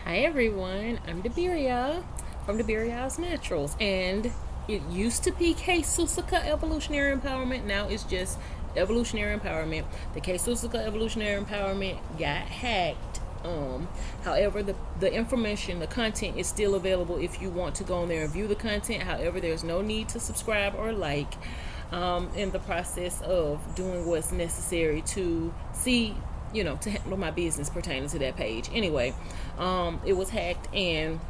Hi everyone, I'm Deberia from Deberia's Naturals, and it used to be K Susika Evolutionary Empowerment. Now it's just Evolutionary Empowerment. The K Susika Evolutionary Empowerment got hacked. However, the information, the content is still available if you want to go on there and view the content. However, there's no need to subscribe or like. In the process of doing what's necessary to see, to handle my business pertaining to that page. Anyway, it was hacked and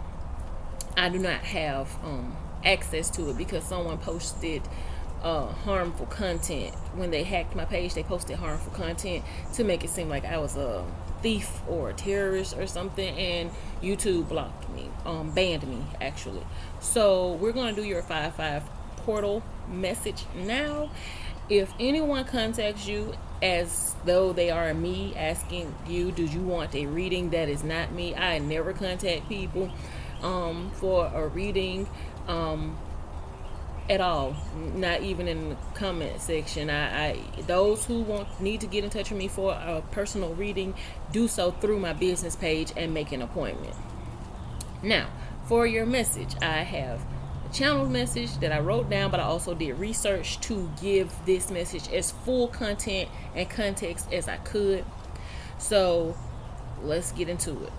I do not have access to it because someone posted harmful content. When they hacked my page, they posted harmful content to make it seem like I was a thief or a terrorist or something, and YouTube blocked me, banned me actually. So we're going to do your 5-5 portal message now. If anyone contacts you as though they are me, asking you, do you want a reading, that is not me. I never contact people for a reading at all, not even in the comment section. I those who need to get in touch with me for a personal reading, do so through my business page and make an appointment. Now, for your message, I have a channel message that I wrote down, but I also did research to give this message as full content and context as I could. So let's get into it.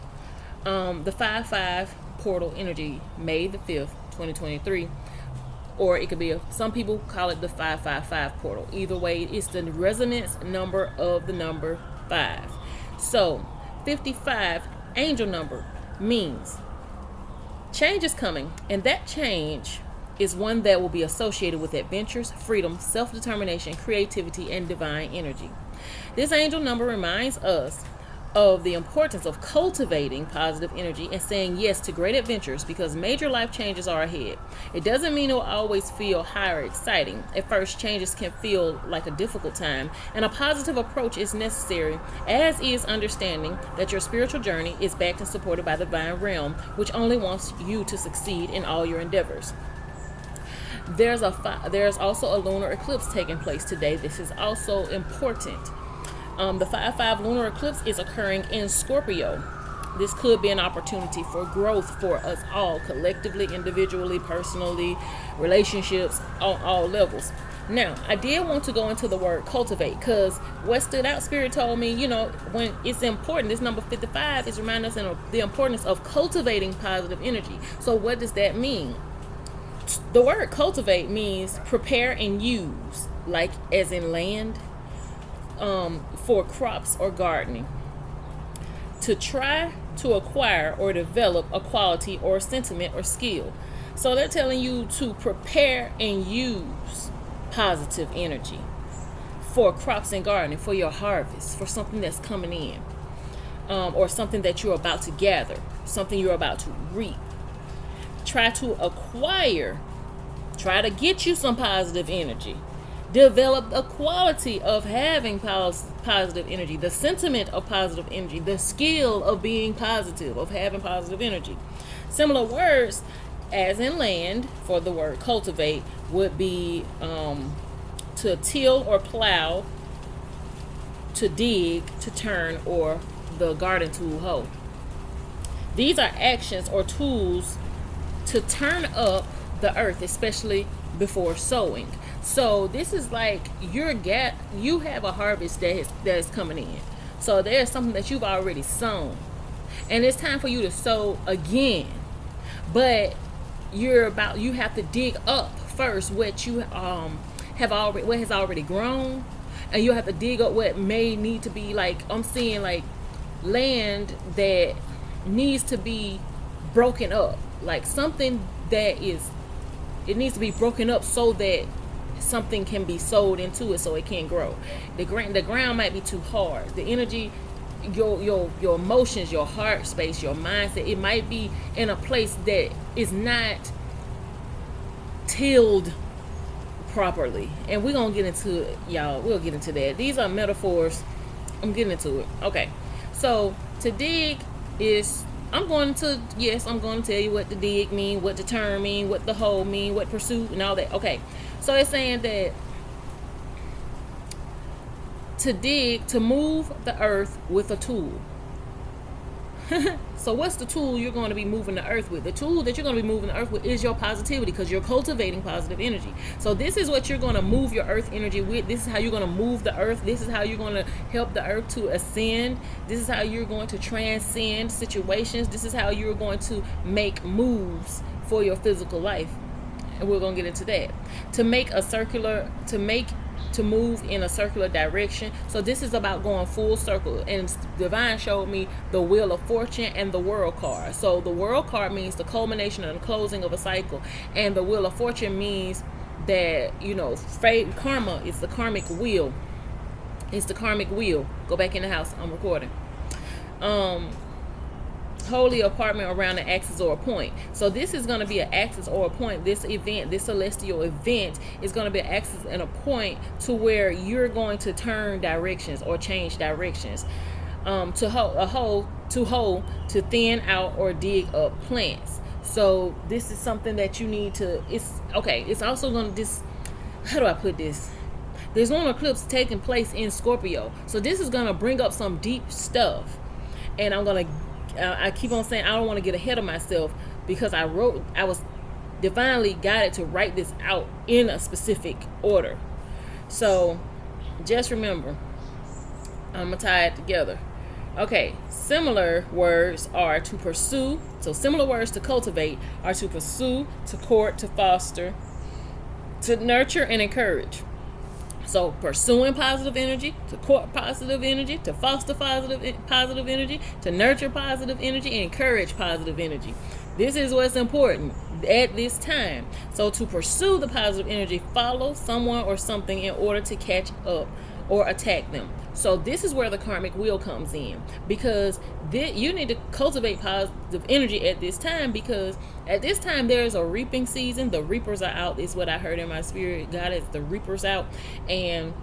The 5-5 portal energy, May the 5th, 2023. Or it could be some people call it the 555 portal. Either way, it's the resonance number of the number 5. So 55, angel number, means change is coming, and that change is one that will be associated with adventures, freedom, self-determination, creativity, and divine energy. This angel number reminds us of the importance of cultivating positive energy and saying yes to great adventures because major life changes are ahead. It doesn't mean it will always feel high or exciting. At first, changes can feel like a difficult time, and a positive approach is necessary, as is understanding that your spiritual journey is backed and supported by the divine realm, which only wants you to succeed in all your endeavors. There's also a lunar eclipse taking place today. This is also important. The 5-5 lunar eclipse is occurring in Scorpio. This could be an opportunity for growth for us all, collectively, individually, personally, relationships, on all levels. Now, I did want to go into the word cultivate because what stood out, Spirit told me, when it's important, this number 55 is reminding us of the importance of cultivating positive energy. So what does that mean? The word cultivate means prepare and use, like as in land, for crops or gardening. To try to acquire or develop a quality or sentiment or skill. So they're telling you to prepare and use positive energy for crops and gardening, for your harvest, for something that's coming in, or something that you're about to gather, something you're about to reap. Try to get you some positive energy. Develop the quality of having positive energy, the sentiment of positive energy, the skill of being positive, of having positive energy. Similar words, as in land, for the word cultivate, would be to till or plow, to dig, to turn, or the garden tool hoe. These are actions or tools to turn up the earth, especially before sowing. So this is like you have a harvest that is coming in. So there's something that you've already sown, and it's time for you to sow again. But you have to dig up first what you what has already grown, and you have to dig up what may need to be, like I'm seeing, like land that needs to be broken up, like something that it needs to be broken up so that something can be sowed into it so it can grow. The ground might be too hard. The energy, your emotions, your heart space, your mindset, it might be in a place that is not tilled properly. And we're gonna get into it, y'all. We'll get into that. These are metaphors. I'm getting into it. Okay. So to dig is, I'm going to tell you what the dig mean, what the term mean, what the hoe mean, what pursuit and all that. Okay. So it's saying that to dig, to move the earth with a tool. So what's the tool you're going to be moving the earth with? The tool that you're going to be moving the earth with is your positivity, because you're cultivating positive energy. So this is what you're going to move your earth energy with. This is how you're going to move the earth. This is how you're going to help the earth to ascend. This is how you're going to transcend situations. This is how you're going to make moves for your physical life. And we're going to get into that. To move in a circular direction. So this is about going full circle. And Divine showed me the Wheel of Fortune and the World card. So the World card means the culmination and the closing of a cycle, and the Wheel of Fortune means that, fate, karma is the karmic wheel. It's the karmic wheel. Go back in the house. I'm recording. Holy apartment around an axis or a point. So this is going to be an axis or a point. This event, this celestial event, is going to be an axis and a point to where you're going to turn directions or change directions. To hold, to thin out or dig up plants. So this is something that you need to. It's also going to how do I put this? There's lunar eclipse taking place in Scorpio. So this is going to bring up some deep stuff, and I keep on saying I don't want to get ahead of myself, because I was divinely guided to write this out in a specific order. So just remember, I'm going to tie it together. Okay, similar words are to pursue. So similar words to cultivate are to pursue, to court, to foster, to nurture, and encourage. So pursuing positive energy, to court positive energy, to foster positive energy, to nurture positive energy, and encourage positive energy. This is what's important at this time. So to pursue the positive energy, follow someone or something in order to catch up or attack them. So this is where the karmic wheel comes in, because you need to cultivate positive energy at this time, because at this time there is a reaping season. The reapers are out, is what I heard in my spirit. God is the reapers out. And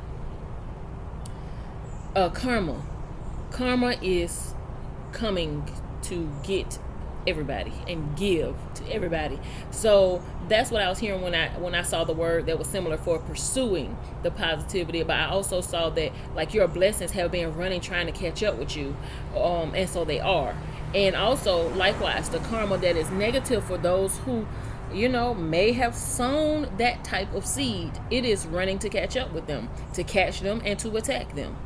karma is coming to get everybody and give to everybody. So that's what I was hearing when I saw the word that was similar for pursuing the positivity. But I also saw that, like, your blessings have been running trying to catch up with you, and so they are. And also likewise, the karma that is negative for those who may have sown that type of seed, it is running to catch up with them, to catch them and to attack them.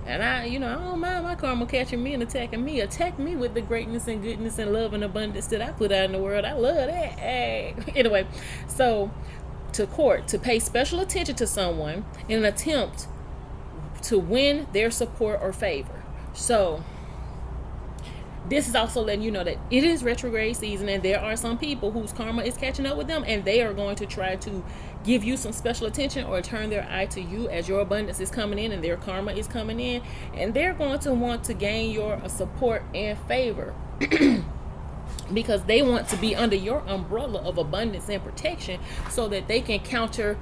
And I don't mind my karma catching me and attacking me. Attack me with the greatness and goodness and love and abundance that I put out in the world. I love that. Hey. Anyway, so to court, to pay special attention to someone in an attempt to win their support or favor. So this is also letting you know that it is retrograde season, and there are some people whose karma is catching up with them, and they are going to try to give you some special attention or turn their eye to you as your abundance is coming in and their karma is coming in, and they're going to want to gain your support and favor because they want to be under your umbrella of abundance and protection, so that they can counter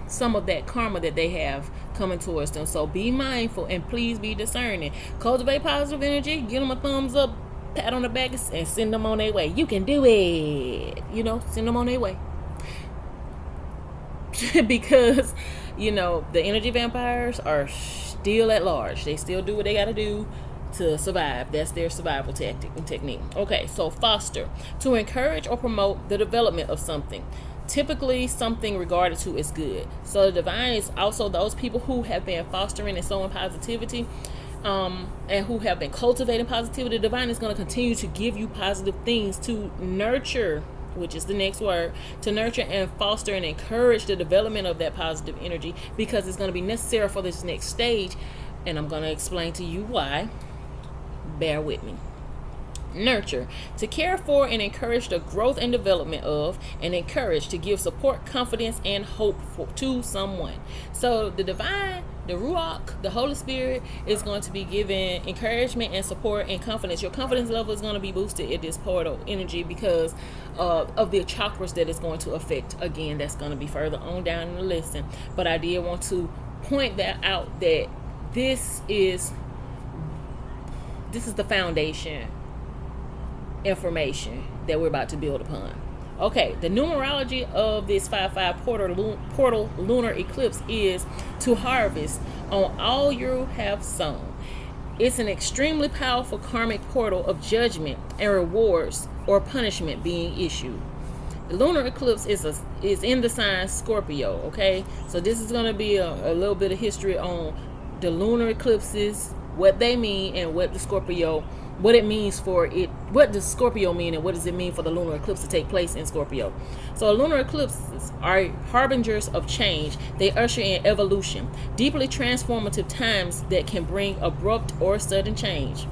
some of that karma that they have coming towards them. So be mindful and please be discerning. Cultivate positive energy. Give them a thumbs up, pat on the back, and send them on their way. You can do it. Send them on their way. Because, the energy vampires are still at large. They still do what they got to do to survive. That's their survival tactic and technique. Okay, so foster. To encourage or promote the development of something. Typically something regarded to as good. So the divine is also those people who have been fostering and sowing positivity, and who have been cultivating positivity. The divine is going to continue to give you positive things to nurture, which is the next word, to nurture and foster and encourage the development of that positive energy, because it's going to be necessary for this next stage, and I'm going to explain to you why. Bear with me. Nurture, to care for and encourage the growth and development of, and encourage to give support, confidence, and hope to someone. So the divine, the Ruach, the Holy Spirit, is going to be giving encouragement and support and confidence. Your confidence level is going to be boosted at this portal energy because of the chakras that it's going to affect. Again, that's going to be further on down in the lesson, but I did want to point that out, that this is the foundation information that we're about to build upon. Okay, the numerology of this 5/5 portal lunar eclipse is to harvest on all you have sown. It's an extremely powerful karmic portal of judgment and rewards or punishment being issued. The lunar eclipse is in the sign Scorpio. Okay, so this is going to be a little bit of history on the lunar eclipses, what they mean, and what it means for it. What does Scorpio mean, and what does it mean for the lunar eclipse to take place in Scorpio? So lunar eclipses are harbingers of change. They usher in evolution, deeply transformative times that can bring abrupt or sudden change.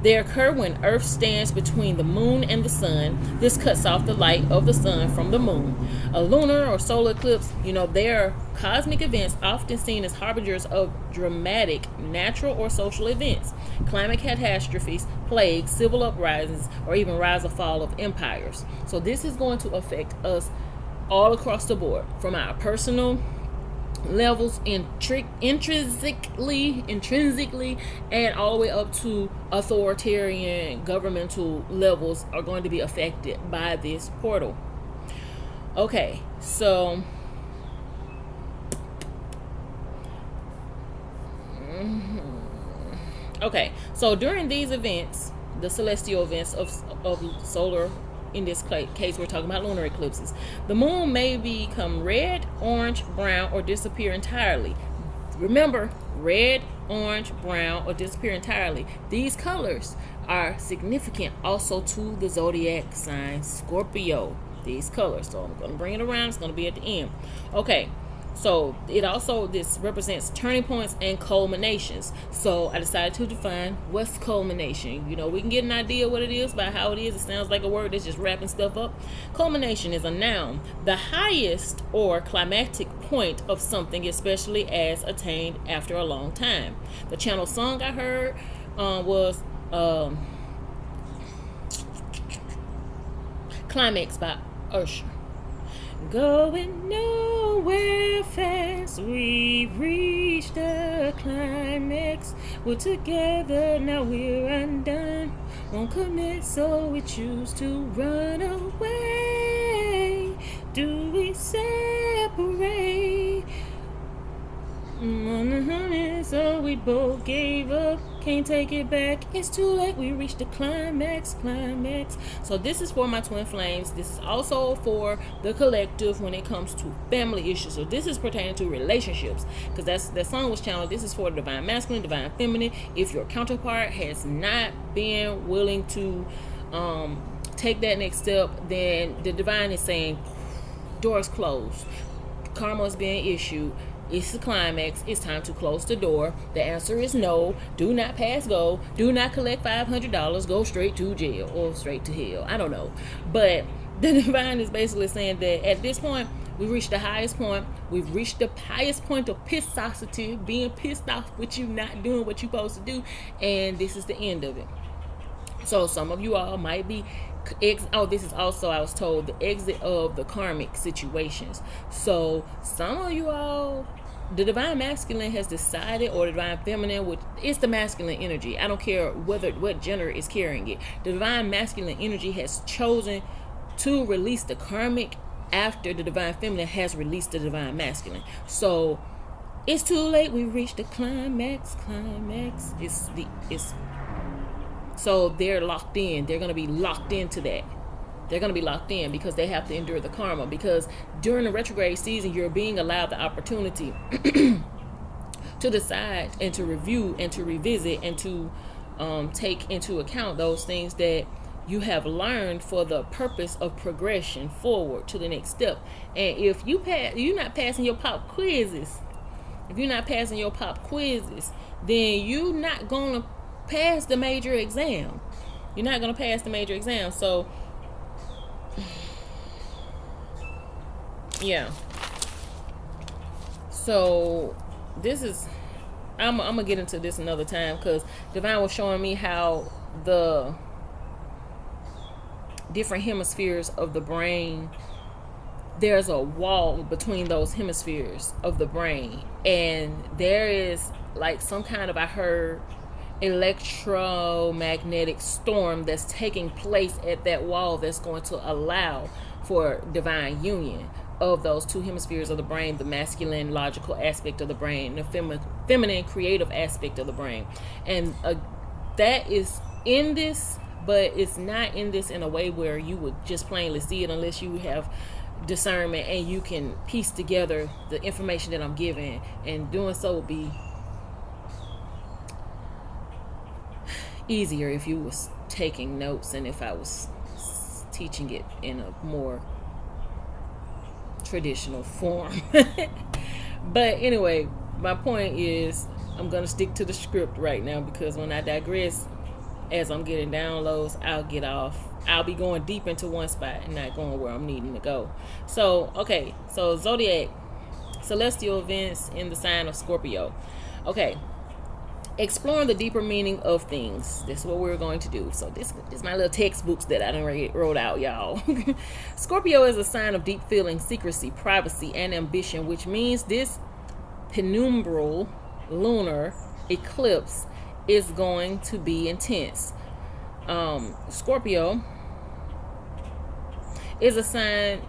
They occur when Earth stands between the moon and the sun. This cuts off the light of the sun from the moon. A lunar or solar eclipse, they are cosmic events often seen as harbingers of dramatic natural or social events, climate catastrophes, plagues, civil uprisings, or even rise or fall of empires. So this is going to affect us all across the board, from our personal levels intrinsically, and all the way up to authoritarian governmental levels are going to be affected by this portal. Okay, so during these events, the celestial events of solar, in this case we're talking about lunar eclipses, the moon may become red, orange, brown, or disappear entirely. Remember, red, orange, brown, or disappear entirely. These colors are significant also to the zodiac sign Scorpio. These colors. So I'm going to bring it around. It's going to be at the end. Okay. So this represents turning points and culminations. So I decided to define what's culmination. We can get an idea what it is by how it is. It sounds like a word that's just wrapping stuff up. Culmination is a noun, the highest or climactic point of something, especially as attained after a long time. The channel song I heard was Climax by Usher. Going nowhere fast, we reached the climax. We're together, now we're undone. Won't commit, so we choose to run away. Do we separate? So we both gave up, can't take it back. It's too late, we reached the climax. So this is for my twin flames. This is also for the collective when it comes to family issues. So this is pertaining to relationships, because that song was channeled. This is for the divine masculine, divine feminine. If your counterpart has not been willing to take that next step, then the divine is saying doors closed, karma is being issued. It's the climax. It's time to close the door. The answer is no. Do not pass go. Do not collect $500. Go straight to jail or straight to hell. I don't know. But the divine is basically saying that at this point, we reached the highest point. We've reached the highest point of pissosity, being pissed off with you not doing what you're supposed to do. And this is the end of it. So some of you all might be this is also, I was told, the exit of the karmic situations. So some of you all, the divine masculine has decided, or the divine feminine, which is the masculine energy. I don't care what gender is carrying it. The divine masculine energy has chosen to release the karmic after the divine feminine has released the divine masculine. So it's too late. We reached the climax. So they're locked in. They're going to be locked into that. They're going to be locked in because they have to endure the karma. Because during the retrograde season, you're being allowed the opportunity to decide and to review and to revisit and to take into account those things that you have learned for the purpose of progression forward to the next step. And if you're not passing your pop quizzes, then you're not going to pass the major exam. So yeah. So this is, I'm gonna get into this another time, because divine was showing me how the different hemispheres of the brain, there's a wall between those hemispheres of the brain, and there is like some kind of, I heard, electromagnetic storm that's taking place at that wall that's going to allow for divine union. of those two hemispheres of the brain, the masculine logical aspect of the brain, the feminine creative aspect of the brain. And that is in this, but it's not in this in a way where you would just plainly see it unless you have discernment and you can piece together the information that I'm giving, and doing so would be easier if you was taking notes and if I was teaching it in a more traditional form. But anyway, my point is I'm gonna stick to the script right now, because when I digress, as I'm getting downloads, I'll get off. I'll be going deep into one spot and not going where I'm needing to go. So okay, so zodiac, celestial events in the sign of Scorpio. Okay, exploring the deeper meaning of things. This is what we're going to do. So this is my little textbooks that I done wrote out, y'all. Scorpio is a sign of deep feeling, secrecy, privacy, and ambition, which means this penumbral lunar eclipse is going to be intense. Scorpio is a sign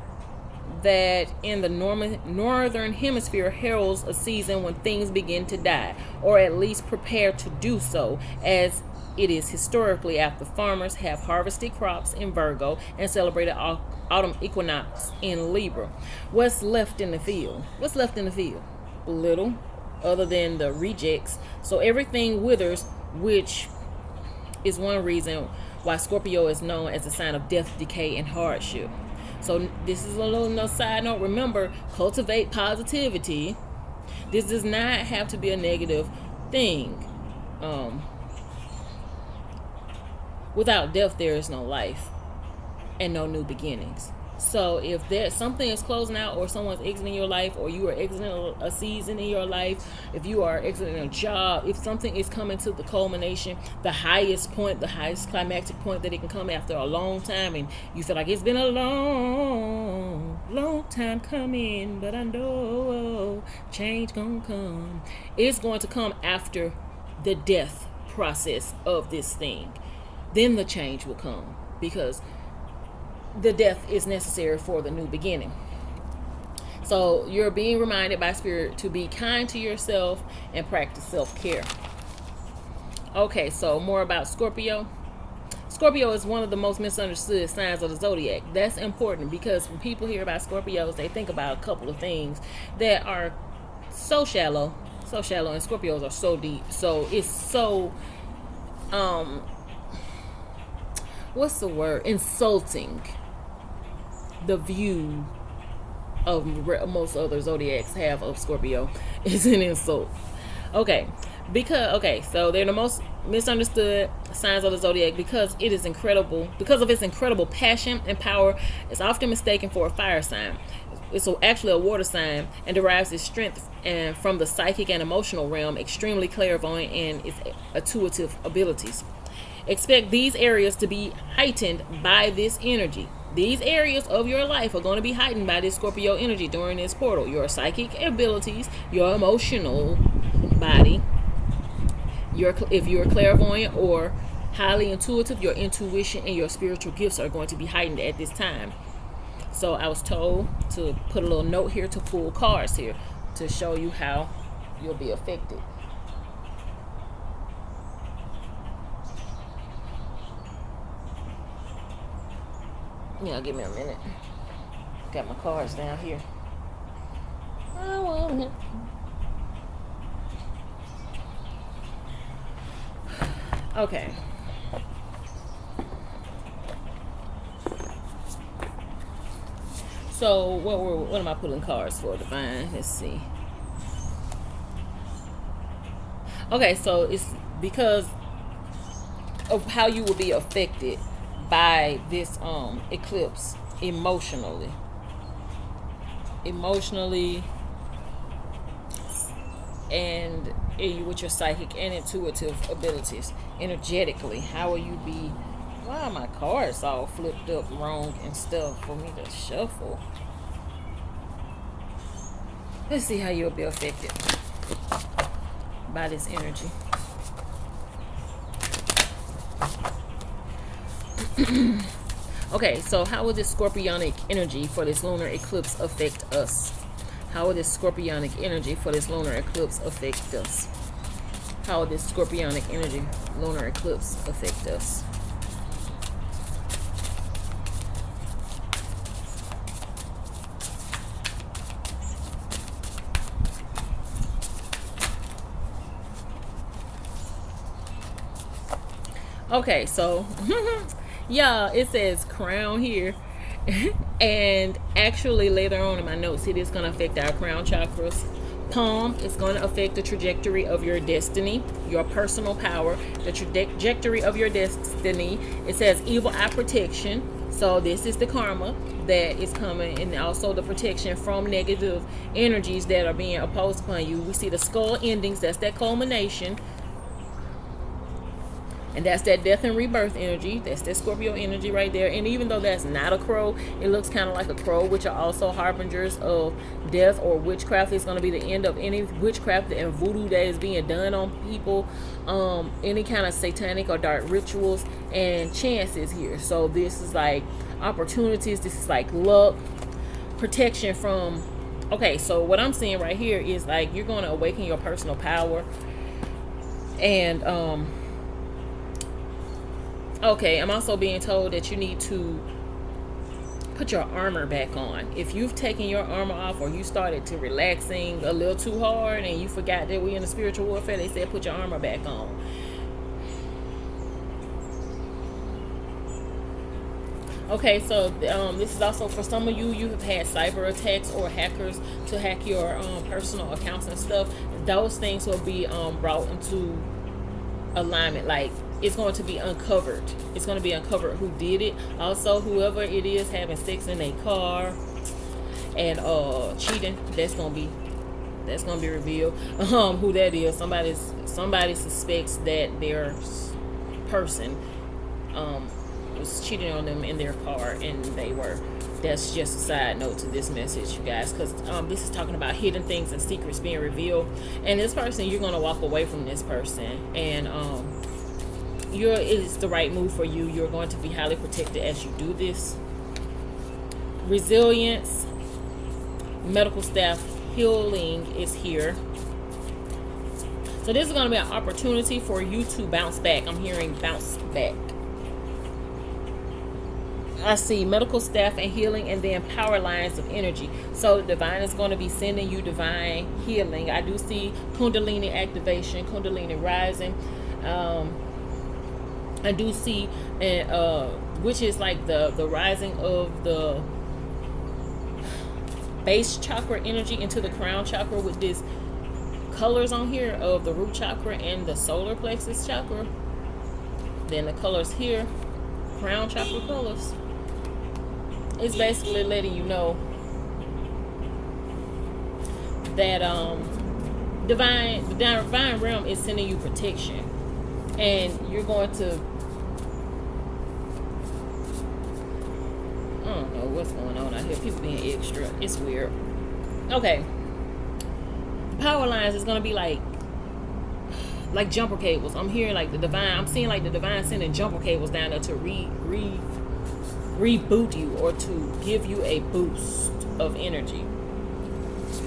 that in the northern hemisphere heralds a season when things begin to die, or at least prepare to do so, as it is historically after farmers have harvested crops in Virgo and celebrated autumn equinox in Libra. What's left in the field? What's left in the field? Little, other than the rejects. So everything withers, which is one reason why Scorpio is known as a sign of death, decay, and hardship. So this is a little side note. Remember, cultivate positivity. This does not have to be a negative thing. Without death, there is no life and no new beginnings. So if there's something is closing out, or someone's exiting your life, or you are exiting a season in your life, if you are exiting a job, if something is coming to the culmination, the highest point, the highest climactic point that it can come after a long time, and you feel like it's been a long time coming, but I know change gonna come. It's going to come after the death process of this thing. Then the change will come, because the death is necessary for the new beginning. So you're being reminded by Spirit to be kind to yourself and practice self-care. Okay, so more about Scorpio. Scorpio is one of the most misunderstood signs of the zodiac. That's important, because when people hear about Scorpios, they think about a couple of things that are so shallow, and Scorpios are so deep. So it's so what's the word? Insulting. The view of most other zodiacs have of Scorpio is an insult. Okay, so they're the most misunderstood signs of the zodiac because it is incredible. Because of its incredible passion and power, it's often mistaken for a fire sign. It's actually a water sign, and derives its strength and from the psychic and emotional realm, extremely clairvoyant, and its intuitive abilities. Expect these areas to be heightened by this energy. These areas of your life are going to be heightened by this Scorpio energy during this portal. Your psychic abilities, your emotional body, if you're clairvoyant or highly intuitive, your intuition and your spiritual gifts are going to be heightened at this time. So I was told to put a little note here to pull cards here to show you how you'll be affected. Yeah, give me a minute. Got my cards down here. I want it. Okay. So what am I pulling cards for, Divine? Let's see. Okay, so it's because of how you will be affected by this eclipse emotionally, and with your psychic and intuitive abilities. Energetically, how will you be? Why are my cards all flipped up wrong and stuff for me to shuffle? Let's see how you'll be affected by this energy. Okay, so how will this scorpionic energy for this lunar eclipse affect us? How will this scorpionic energy for this lunar eclipse affect us? How will this scorpionic energy lunar eclipse affect us? Okay, so yeah, it says crown here. And actually later on in my notes, it is going to affect our crown chakras. Palm is going to affect the trajectory of your destiny, your personal power, the trajectory of your destiny. It says evil eye protection. So this is the karma that is coming, and also the protection from negative energies that are being opposed upon you. We see the skull endings. That's that culmination. And that's that death and rebirth energy. That's that Scorpio energy right there. And even though that's not a crow, it looks kind of like a crow, which are also harbingers of death or witchcraft. It's going to be the end of any witchcraft and voodoo that is being done on people. Any kind of satanic or dark rituals and chances here. So this is like opportunities. This is like luck, protection from... Okay, so what I'm seeing right here is like you're going to awaken your personal power. And okay, I'm also being told that you need to put your armor back on. If you've taken your armor off, or you started to relaxing a little too hard and you forgot that we're in a spiritual warfare, they said put your armor back on. Okay, so this is also for some of you. You have had cyber attacks or hackers to hack your personal accounts and stuff. Those things will be brought into alignment. Like, it's going to be uncovered. It's going to be uncovered who did it. Also, whoever it is having sex in a car and cheating, that's gonna be revealed. Who that is? Somebody suspects that their person was cheating on them in their car, and they were. That's just a side note to this message, you guys, because this is talking about hidden things and secrets being revealed. And this person, you're gonna walk away from this person, and it is the right move for you. You're going to be highly protected as you do this. Resilience, medical staff healing is here. So this is going to be an opportunity for you to bounce back. I'm hearing bounce back. I see medical staff and healing, and then power lines of energy. So the divine is going to be sending you divine healing. I do see Kundalini activation, Kundalini rising. I do see, which is like the rising of the base chakra energy into the crown chakra with this colors on here of the root chakra and the solar plexus chakra. Then the colors here, crown chakra colors. It's basically letting you know that the divine realm is sending you protection, and you're going to... I don't know what's going on out here. People being extra. It's weird. Okay. Power lines is going to be like jumper cables. I'm hearing like the divine. I'm seeing like the divine sending jumper cables down there to reboot you, or to give you a boost of energy.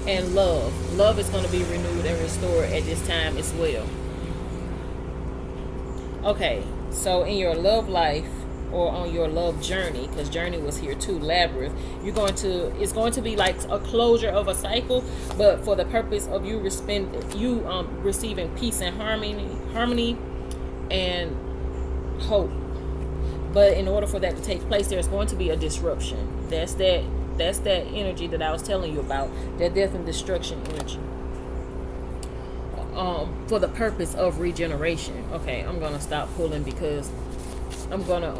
And love is going to be renewed and restored at this time as well. Okay, so in your love life, or on your love journey, because journey was here too, labyrinth, it's going to be like a closure of a cycle, but for the purpose of you receiving peace and harmony and hope. But in order for that to take place, there's going to be a disruption. That's that energy that I was telling you about, that death and destruction energy. For the purpose of regeneration. Okay, I'm gonna stop pulling because I'm gonna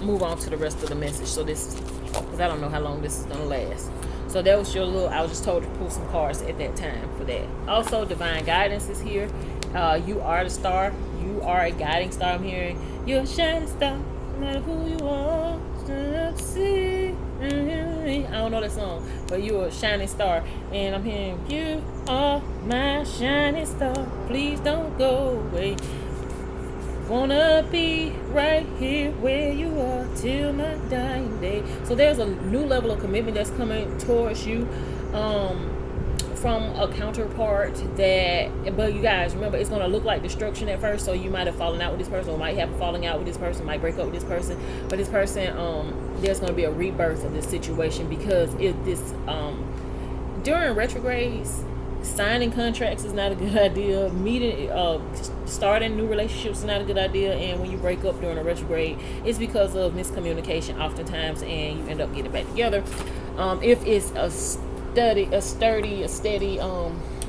move on to the rest of the message. So this is because I don't know how long this is gonna last. So that was your little... I was just told to pull some cards at that time for that. Also, divine guidance is here. You are the star. You are a guiding star. I'm hearing you're a shining star, no matter who you are. I don't know that song, but you're a shining star, and I'm hearing you are my shining star. Please don't go away. Wanna be right here where you are till my dying day. So there's a new level of commitment that's coming towards you from a counterpart that, but you guys remember, it's going to look like destruction at first. So you might have fallen out with this person, or might have a falling out with this person, might break up with this person, but this person, there's going to be a rebirth of this situation, because if this during retrogrades, signing contracts is not a good idea. Starting new relationships is not a good idea. And when you break up during a retrograde, it's because of miscommunication oftentimes, and you end up getting back together. If it's a steady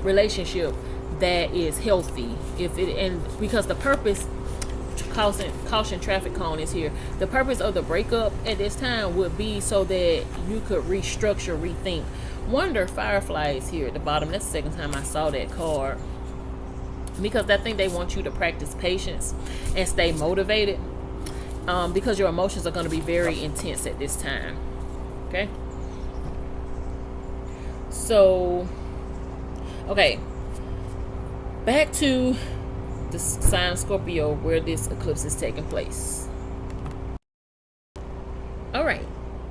relationship that is healthy, because the purpose, caution traffic cone is here. The purpose of the breakup at this time would be so that you could restructure, rethink. Wonder Firefly is here at the bottom. That's the second time I saw that card, because I think they want you to practice patience and stay motivated, because your emotions are going to be very intense at this time. Okay, so okay, back to the sign Scorpio, where this eclipse is taking place. All right,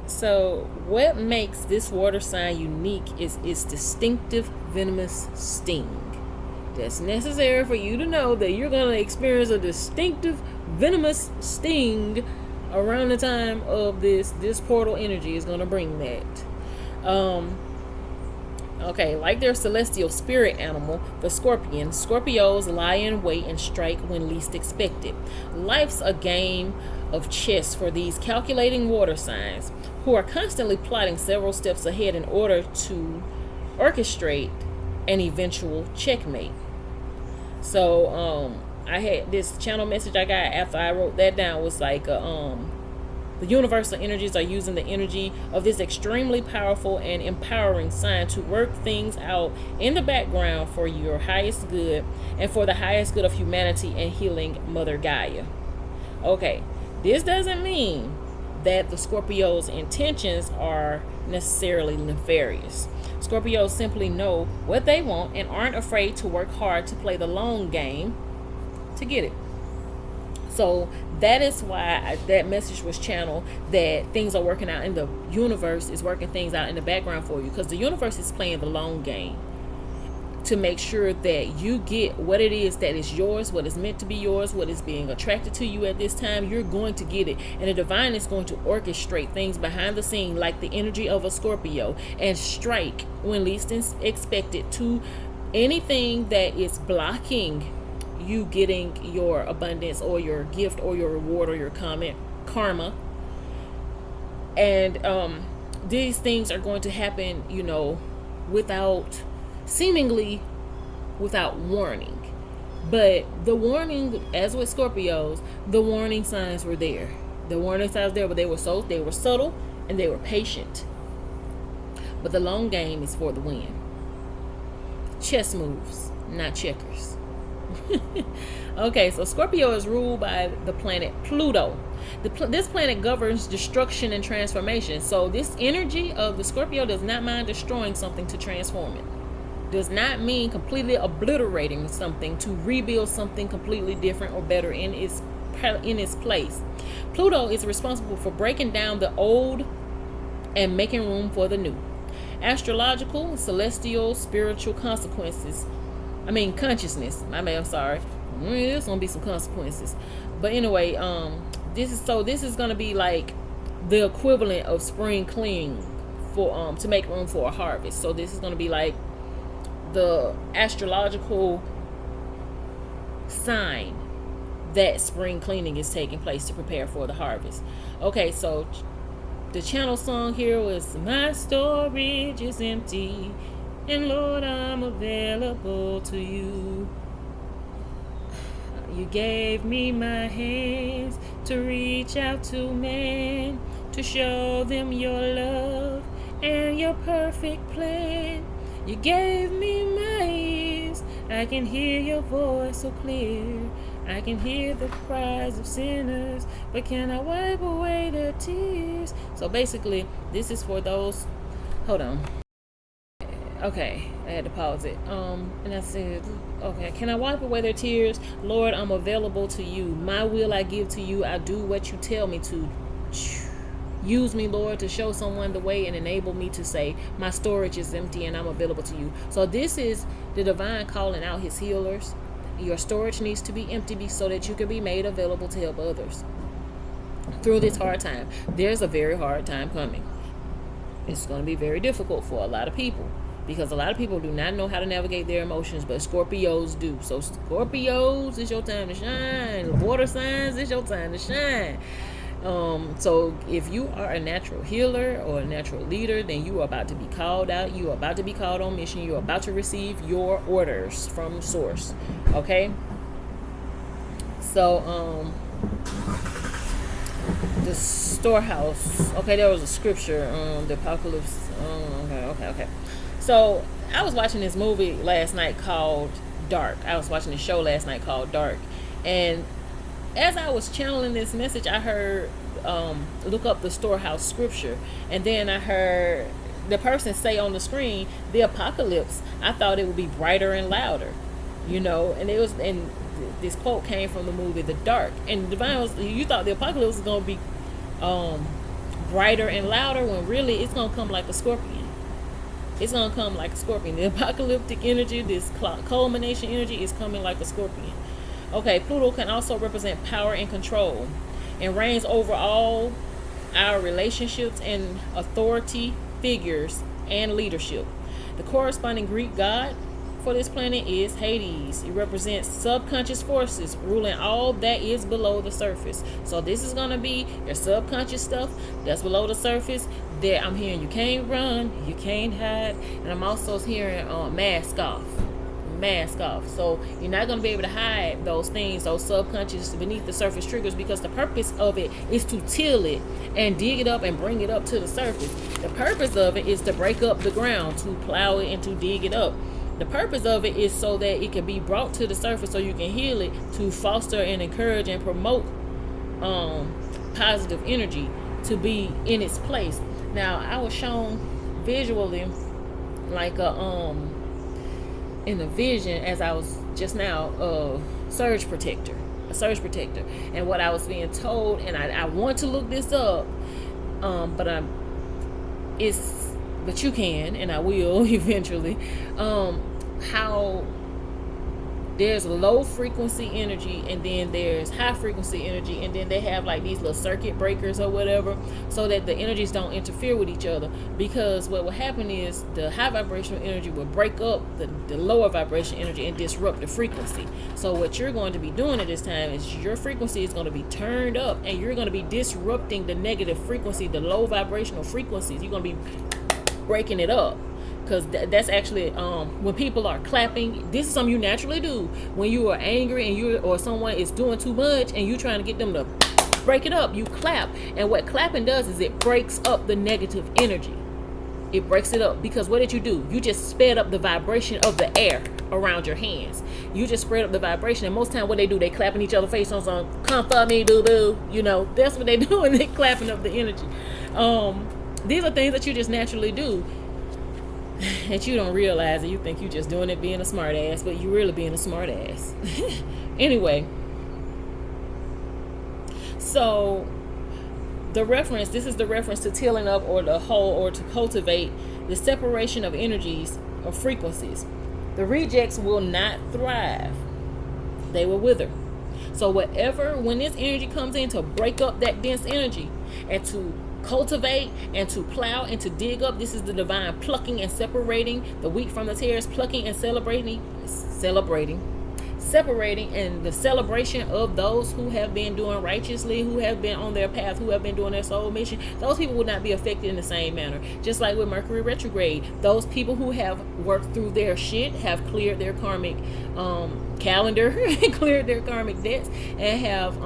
so what makes this water sign unique is its distinctive venomous sting. That's necessary for you to know that you're going to experience a distinctive venomous sting around the time of this portal energy is going to bring that. Okay, like their celestial spirit animal, the scorpion, Scorpios lie in wait and strike when least expected. Life's a game of chess for these calculating water signs, who are constantly plotting several steps ahead in order to orchestrate an eventual checkmate. So I had this channel message I got after I wrote that down, was like the universal energies are using the energy of this extremely powerful and empowering sign to work things out in the background for your highest good and for the highest good of humanity and healing Mother Gaia. Okay, this doesn't mean that the Scorpio's intentions are necessarily nefarious. Scorpios simply know what they want and aren't afraid to work hard to play the long game to get it. So that is why that message was channeled, that things are working out, and the universe is working things out in the background for you, because the universe is playing the long game to make sure that you get what it is that is yours, what is meant to be yours, what is being attracted to you at this time. You're going to get it, and the divine is going to orchestrate things behind the scene, like the energy of a Scorpio, and strike when least expected to anything that is blocking you getting your abundance or your gift or your reward or your karma. And these things are going to happen, seemingly without warning. But the warning, as with Scorpios, the warning signs were there. The warning signs there, but they were subtle and they were patient. But the long game is for the win. Chess moves, not checkers. Okay, so Scorpio is ruled by the planet Pluto. This planet governs destruction and transformation. So this energy of the Scorpio does not mind destroying something to transform it. Does not mean completely obliterating something to rebuild something completely different or better in its place. Pluto is responsible for breaking down the old and making room for the new. Astrological, celestial, spiritual consciousness. I'm sorry. There's gonna be some consequences. But anyway, this is gonna be like the equivalent of spring cleaning for to make room for a harvest. So this is gonna be like the astrological sign that spring cleaning is taking place to prepare for the harvest. Okay, so the channel song here was "My storage is empty, and Lord, I'm available to you. You gave me my hands to reach out to men, to show them your love and your perfect plan. You gave me my ears, I can hear your voice so clear. I can hear the cries of sinners, but can I wipe away their tears?" So basically, this is for those. Hold on. Okay, I had to pause it. And I said, okay, can I wipe away their tears? Lord, I'm available to you. My will I give to you. I do what you tell me to. Use me, Lord, to show someone the way and enable me to say, my storage is empty and I'm available to you. So this is the divine calling out his healers. Your storage needs to be empty so that you can be made available to help others through this hard time. There's a very hard time coming. It's going to be very difficult for a lot of people, because a lot of people do not know how to navigate their emotions, but Scorpios do. So Scorpios, it's your time to shine. Water signs, it's your time to shine. So if you are a natural healer or a natural leader, then you are about to be called out. You are about to be called on mission. You are about to receive your orders from source. Okay? So, the storehouse. Okay, there was a scripture, the apocalypse. Okay. So I was watching this movie last night called Dark. I was watching a show last night called Dark, and as I was channeling this message, I heard look up the storehouse scripture, and then I heard the person say on the screen, the apocalypse. I thought it would be brighter and louder, and it was, and this quote came from the movie The Dark, and divine was, you thought the apocalypse was going to be brighter and louder, when really it's going to come like a scorpion. It's going to come like a scorpion. The apocalyptic energy, this culmination energy, is coming like a scorpion. Okay, Pluto can also represent power and control, and reigns over all our relationships and authority figures and leadership. The corresponding Greek god for this planet is Hades. It represents subconscious forces ruling all that is below the surface. So this is going to be your subconscious stuff that's below the surface. There, I'm hearing you can't run, you can't hide, and I'm also hearing mask off. So you're not going to be able to hide those things, those subconscious beneath the surface triggers, because the purpose of it is to till it and dig it up and bring it up to the surface. The purpose of it is to break up the ground, to plow it and to dig it up. The purpose of it is so that it can be brought to the surface so you can heal it, to foster and encourage and promote positive energy to be in its place. Now, I was shown visually like in a vision, as I was just now, a surge protector. And what I was being told, and I want to look this up, but you can, and I will eventually, how there's low frequency energy and then there's high frequency energy, and then they have like these little circuit breakers or whatever, so that the energies don't interfere with each other. Because what will happen is the high vibrational energy will break up the lower vibration energy and disrupt the frequency. So what you're going to be doing at this time is your frequency is going to be turned up, and you're going to be disrupting the negative frequency, the low vibrational frequencies. You're going to be breaking it up. Because that's actually when people are clapping, this is something you naturally do when you are angry and or someone is doing too much and you're trying to get them to break it up. You clap, and what clapping does is it breaks up the negative energy. It breaks it up, because what did you do? You just sped up the vibration of the air around your hands. You just spread up the vibration, and most time what they do, they clapping each other face on some "come for me, boo boo." That's what they do, and they clapping up the energy. These are things that you just naturally do, and you don't realize it. You think you're just doing it being a smart ass, but you're really being a smart ass. Anyway, so this is the reference to tilling up, or the whole, or to cultivate the separation of energies or frequencies. The rejects will not thrive. They will wither. So when this energy comes in to break up that dense energy and to cultivate and to plow and to dig up, this is the divine plucking and separating the wheat from the tares, plucking and separating, and the celebration of those who have been doing righteously, who have been on their path, who have been doing their soul mission. Those people will not be affected in the same manner. Just like with Mercury retrograde, those people who have worked through their shit, have cleared their karmic calendar, cleared their karmic debts, and have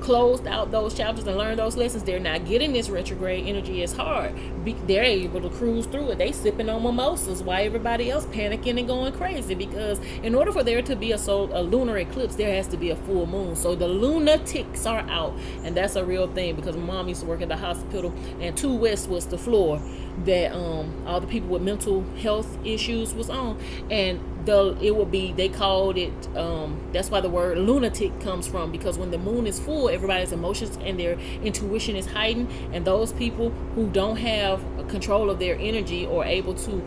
closed out those chapters and learned those lessons. They're not getting this retrograde energy as hard. They're able to cruise through it. They sipping on mimosas while everybody else panicking and going crazy, because in order for there to be a lunar eclipse, there has to be a full moon. So the lunatics are out, and that's a real thing, because my mom used to work at the hospital, and 2 West was the floor that all the people with mental health issues was on, and it will be, they called it, that's why the word lunatic comes from, because when the moon is full, everybody's emotions and their intuition is heightened, and those people who don't have control of their energy or able to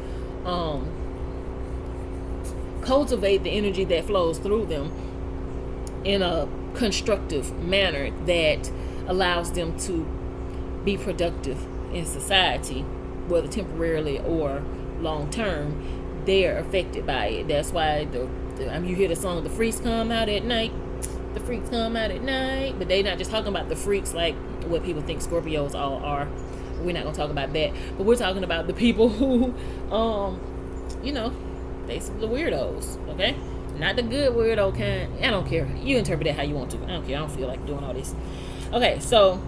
cultivate the energy that flows through them in a constructive manner that allows them to be productive in society, whether temporarily or long term, they are affected by it. That's why you hear the song, the freaks come out at night. The freaks come out at night. But they not just talking about the freaks like what people think Scorpios all are. We're not going to talk about that. But we're talking about the people who, basically the weirdos, okay? Not the good weirdo kind. I don't care. You interpret it how you want to. I don't care. I don't feel like doing all this. Okay, so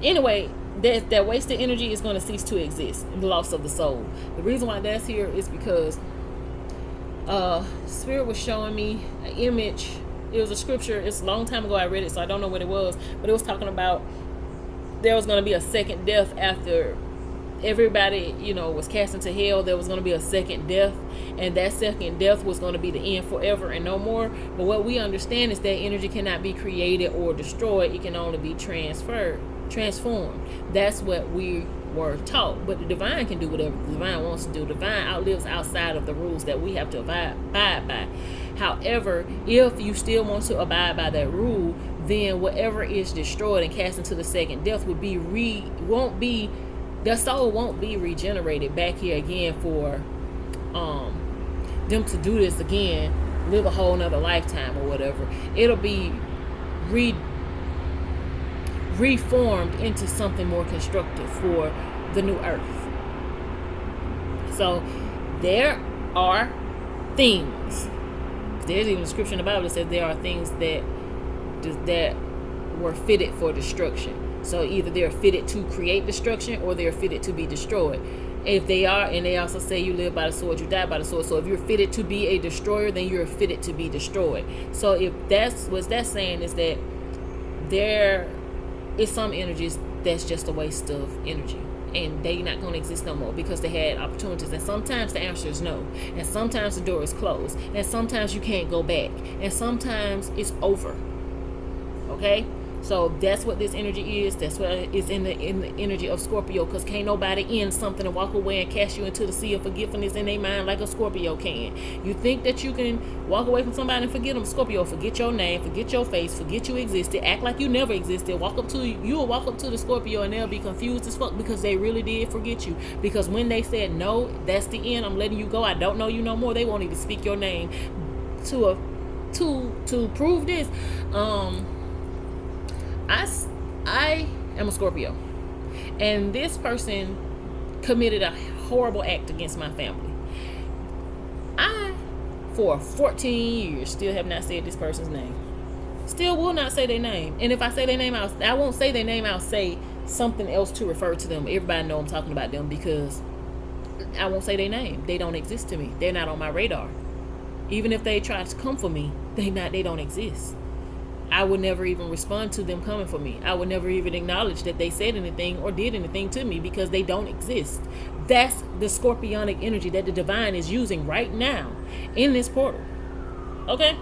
anyway, that wasted energy is going to cease to exist. The loss of the soul. The reason why that's here is because Spirit was showing me an image. It was a scripture. It's a long time ago I read it, so I don't know what it was. But it was talking about there was going to be a second death after everybody, was cast into hell. There was going to be a second death, and that second death was going to be the end forever and no more. But what we understand is that energy cannot be created or destroyed. It can only be transformed. That's what we were taught. But the divine can do whatever the divine wants to do. The divine outlives outside of the rules that we have to abide by. However, if you still want to abide by that rule, then whatever is destroyed and cast into the second death the soul won't be regenerated back here again for them to do this again, live a whole nother lifetime or whatever. It'll be reformed into something more constructive for the new earth. So there are things. There's even a scripture in the Bible that says there are things that were fitted for destruction. So either they're fitted to create destruction or they're fitted to be destroyed. If they are, and they also say you live by the sword, you die by the sword. So if you're fitted to be a destroyer, then you're fitted to be destroyed. So if that's what that's saying, is that there is some energies that's just a waste of energy, and they not going to exist no more because they had opportunities. And sometimes the answer is no, and sometimes the door is closed, and sometimes you can't go back, and sometimes it's over. Okay, so that's what this energy is. That's what is in the energy of Scorpio, because can't nobody end something and walk away and cast you into the sea of forgiveness in their mind like a Scorpio can. You think that you can walk away from somebody and forget them? Scorpio, forget your name, forget your face, forget you existed, act like you never existed. You'll walk up to the Scorpio and they'll be confused as fuck because they really did forget you. Because when they said no, that's the end, I'm letting you go, I don't know you no more, they won't even speak your name. To prove this, I am a Scorpio, and this person committed a horrible act against my family. I, for 14 years, still have not said this person's name. Still will not say their name. And if I say their name, I won't say their name. I'll say something else to refer to them. Everybody know I'm talking about them, because I won't say their name. They don't exist to me. They're not on my radar. Even if they try to come for me, they don't exist. I would never even respond to them coming for me. I would never even acknowledge that they said anything or did anything to me, because they don't exist. That's the scorpionic energy that the divine is using right now in this portal. Okay?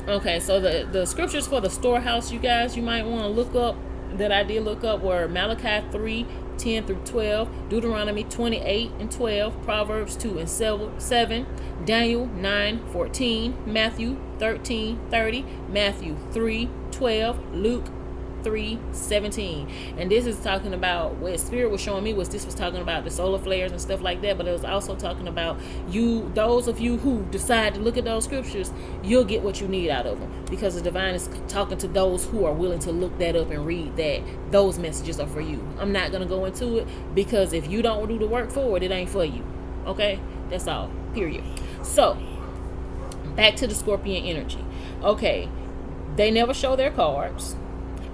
Okay, so the scriptures for the storehouse, you guys, you might want to look up, that I did look up, were Malachi 3:10-12, Deuteronomy 28:12, Proverbs 2:7, Daniel 9:14, Matthew 13:30, Matthew 3:12, Luke 3:17. And this is talking about what Spirit was showing me, was talking about the solar flares and stuff like that, but it was also talking about those of you who decide to look at those scriptures, you'll get what you need out of them, because the divine is talking to those who are willing to look that up and read that. Those messages are for you. I'm not going to go into it, because if you don't do the work for it, it ain't for you. Okay, that's all, period. So back to the Scorpion energy. Okay, they never show their cards,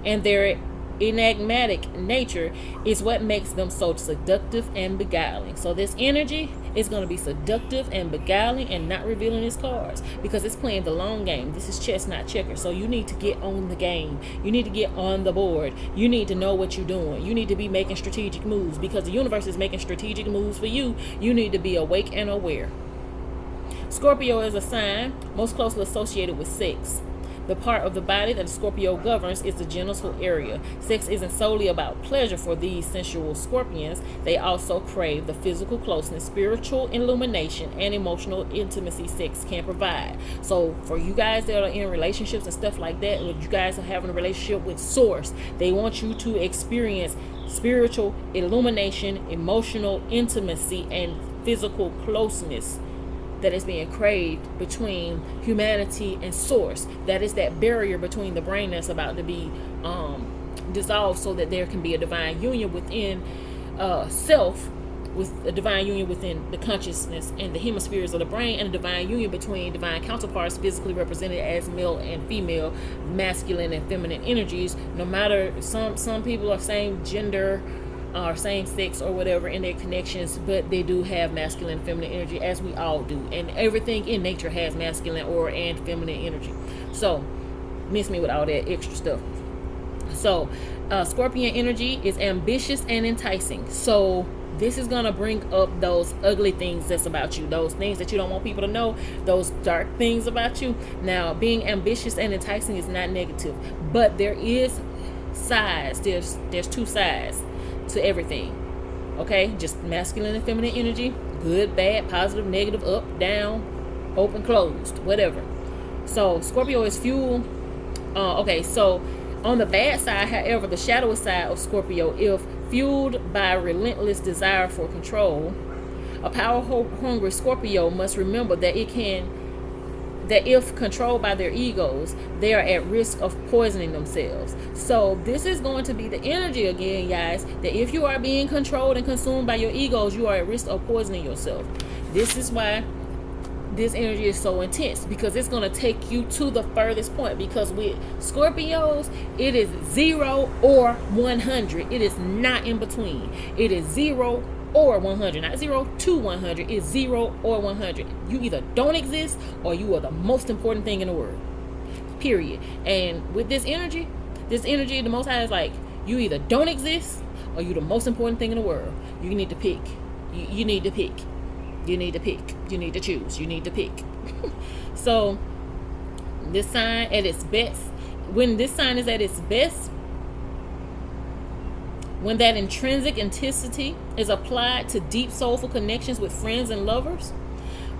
and their enigmatic nature is what makes them so seductive and beguiling. So this energy It's going to be seductive and beguiling and not revealing its cards because it's playing the long game. This is chess, not checkers. So you need to get on the game. You need to get on the board. You need to know what you're doing. You need to be making strategic moves because the universe is making strategic moves for you. You need to be awake and aware. Scorpio is a sign most closely associated with sex. The part of the body that Scorpio governs is the genital area. Sex isn't solely about pleasure for these sensual Scorpions. They also crave the physical closeness, spiritual illumination, and emotional intimacy sex can provide. So for you guys that are in relationships and stuff like that, or you guys are having a relationship with Source, they want you to experience spiritual illumination, emotional intimacy, and physical closeness that is being craved between humanity and Source. That is that barrier between the brain that's about to be dissolved, so that there can be a divine union within self, with a divine union within the consciousness and the hemispheres of the brain, and a divine union between divine counterparts physically represented as male and female, masculine and feminine energies. No matter, some people are same gender or same sex or whatever in their connections, but they do have masculine and feminine energy, as we all do, and everything in nature has masculine or and feminine energy. So miss me with all that extra stuff. So Scorpion energy is ambitious and enticing. So this is going to bring up those ugly things that's about you, those things that you don't want people to know, those dark things about you. Now, being ambitious and enticing is not negative, but there is sides. There's two sides to everything. Okay, just masculine and feminine energy, good, bad, positive, negative, up, down, open, closed, whatever. So Scorpio is fuel. Okay, so on the bad side, however, the shadowy side of Scorpio, if fueled by relentless desire for control, a powerful, hungry Scorpio must remember that if controlled by their egos, they are at risk of poisoning themselves. So this is going to be the energy again, guys, that if you are being controlled and consumed by your egos, you are at risk of poisoning yourself. This is why this energy is so intense, because it's going to take you to the furthest point. Because with Scorpios, it is 0 or 100. It is not in between. It is 0 or 100, not 0 to 100. It's 0 or 100. You either don't exist or you are the most important thing in the world, period. And with this energy, the Most High is like, you either don't exist or you the most important thing in the world. You need to pick. You need to pick. You need to pick. You need to choose. You need to pick. So this sign at its best, when this sign is at its best, when that intrinsic intensity is applied to deep soulful connections with friends and lovers,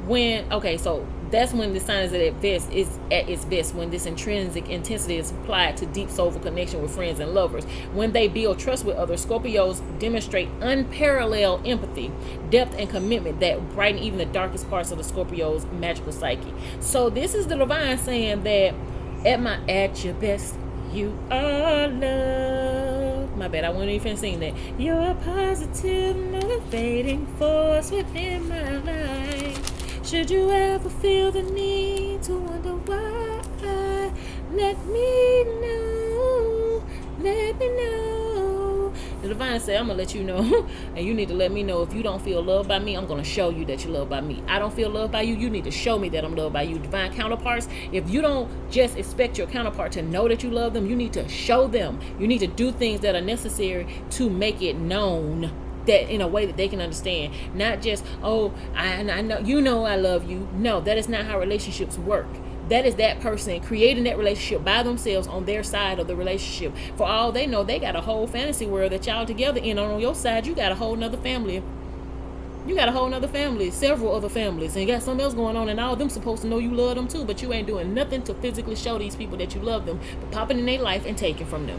so that's when the sign is at its best, when this intrinsic intensity is applied to deep soulful connection with friends and lovers. When they build trust with others, Scorpios demonstrate unparalleled empathy, depth, and commitment that brighten even the darkest parts of the Scorpio's magical psyche. So this is the divine saying that at your best, you are love. My bad, I wasn't even sing that. You're a positive, motivating force within my life. Should you ever feel the need to wonder why, let me know. Let me know. The divine said, I'm going to let you know. And you need to let me know. If you don't feel loved by me, I'm going to show you that you're loved by me. I don't feel loved by you. You need to show me that I'm loved by you. Divine counterparts, if you don't just expect your counterpart to know that you love them, you need to show them. You need to do things that are necessary to make it known, that in a way that they can understand. Not just, I know I love you. No, that is not how relationships work. That is that person creating that relationship by themselves on their side of the relationship. For all they know, they got a whole fantasy world that y'all together in. On your side, you got a whole nother family. You got a whole nother family, several other families, and you got something else going on, and all of them supposed to know you love them too, but you ain't doing nothing to physically show these people that you love them, but popping in their life and taking from them.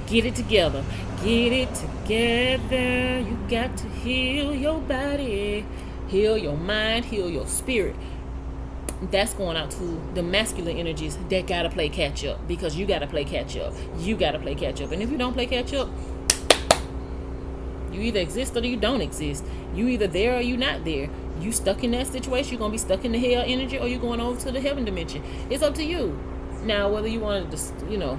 Get it together. Get it together. You got to heal your body, heal your mind, heal your spirit. That's going out to the masculine energies that gotta play catch up, because you gotta play catch up. You gotta play catch up. And if you don't play catch up, you either exist or you don't exist. You either there or you not there. You stuck in that situation, you're gonna be stuck in the hell energy, or you going over to the heaven dimension. It's up to you. Now, whether you want to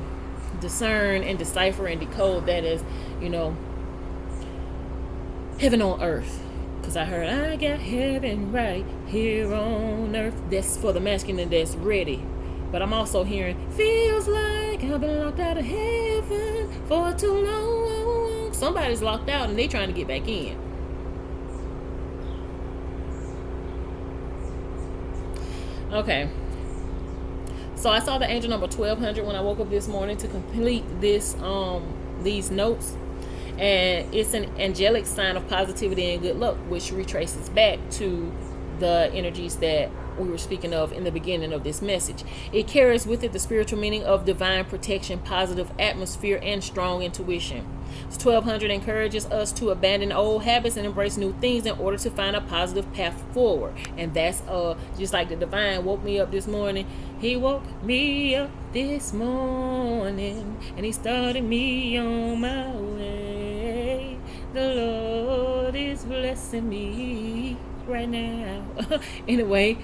discern and decipher and decode that as, heaven on earth. Because I heard, I got heaven right here on earth. That's for the masculine that's ready. But I'm also hearing, feels like I've been locked out of heaven for too long. Somebody's locked out and they trying to get back in. Okay. So I saw the angel number 1200 when I woke up this morning to complete these notes. And it's an angelic sign of positivity and good luck, which retraces back to the energies that we were speaking of in the beginning of this message. It carries with it the spiritual meaning of divine protection, positive atmosphere, and strong intuition. 1200 encourages us to abandon old habits and embrace new things in order to find a positive path forward. And that's just like the divine woke me up this morning. He woke me up this morning and he started me on my way. The Lord is blessing me right now. Anyway,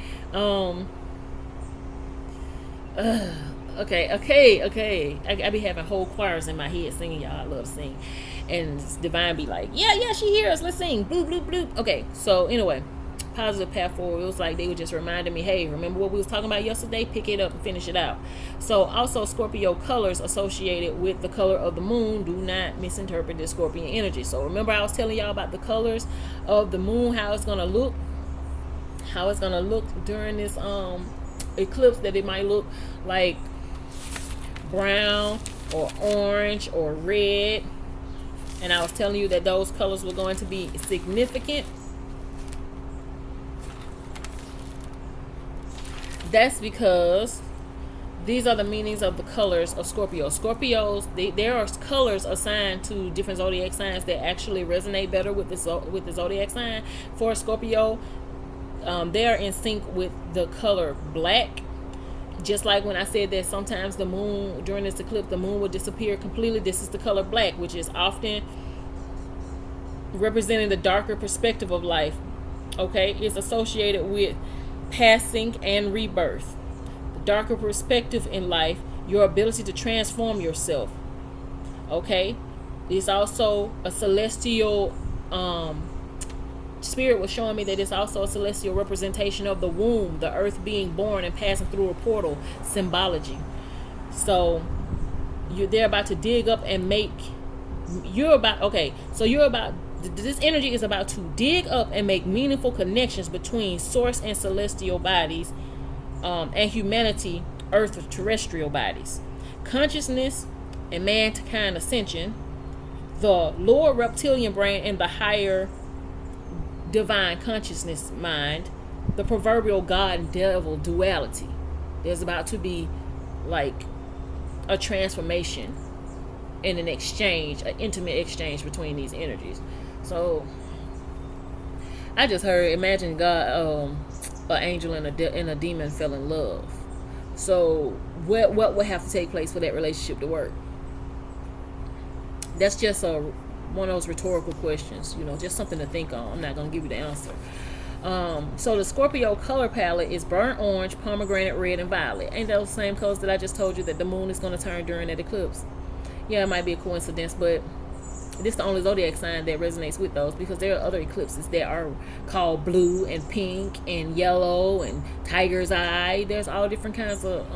okay. I be having whole choirs in my head singing, y'all. I love to sing. And Divine be like, yeah, she hears. Let's sing. Bloop, bloop, bloop. Okay, so anyway, positive path forward. It was like they were just reminding me, hey, remember what we was talking about yesterday? Pick it up and finish it out. So also Scorpio colors associated with the color of the moon. Do not misinterpret this Scorpion energy. So remember I was telling y'all about the colors of the moon, how it's gonna look during this eclipse, that it might look like brown or orange or red. And I was telling you that those colors were going to be significant. That's because these are the meanings of the colors of Scorpio. Scorpios, there are colors assigned to different zodiac signs that actually resonate better with the zodiac sign. For Scorpio, they are in sync with the color black. Just like when I said that sometimes the moon, during this eclipse, the moon will disappear completely. This is the color black, which is often representing the darker perspective of life. Okay, it's associated with passing and rebirth. The darker perspective in life, your ability to transform yourself. Okay, it's also a celestial Spirit was showing me that it's also a celestial representation of the womb, the earth being born and passing through a portal symbology. So they're about to dig up and make, this energy is about to dig up and make meaningful connections between source and celestial bodies, and humanity, earth or terrestrial bodies. Consciousness and mankind ascension, the lower reptilian brain and the higher divine consciousness mind, the proverbial God and devil duality. There's about to be like a transformation and an exchange, an intimate exchange between these energies. So I just heard, imagine God, an angel and a demon fell in love. So what would have to take place for that relationship to work? That's just one of those rhetorical questions, just something to think on. I'm not going to give you the answer. So the Scorpio color palette is burnt orange, pomegranate, red, and violet. Ain't those same colors that I just told you that the moon is going to turn during that eclipse? Yeah, it might be a coincidence, but this is the only zodiac sign that resonates with those, because there are other eclipses that are called blue and pink and yellow and tiger's eye. There's all different kinds of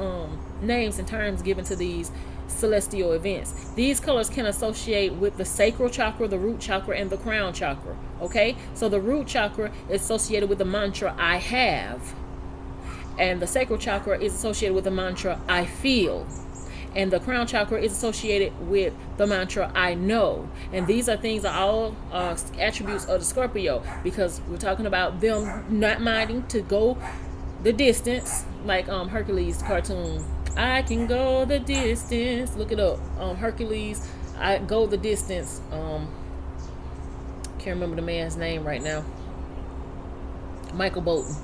names and terms given to these celestial events. These colors can associate with the sacral chakra, the root chakra, and the crown chakra. Okay, so the root chakra is associated with the mantra I have, and the sacral chakra is associated with the mantra I feel, and the crown chakra is associated with the mantra I know. And these are things, are all attributes of the Scorpio, because we're talking about them not minding to go the distance, like Hercules cartoon. I can go the distance. Look it up. Hercules, I go the distance. Can't remember the man's name right now. Michael Bolton.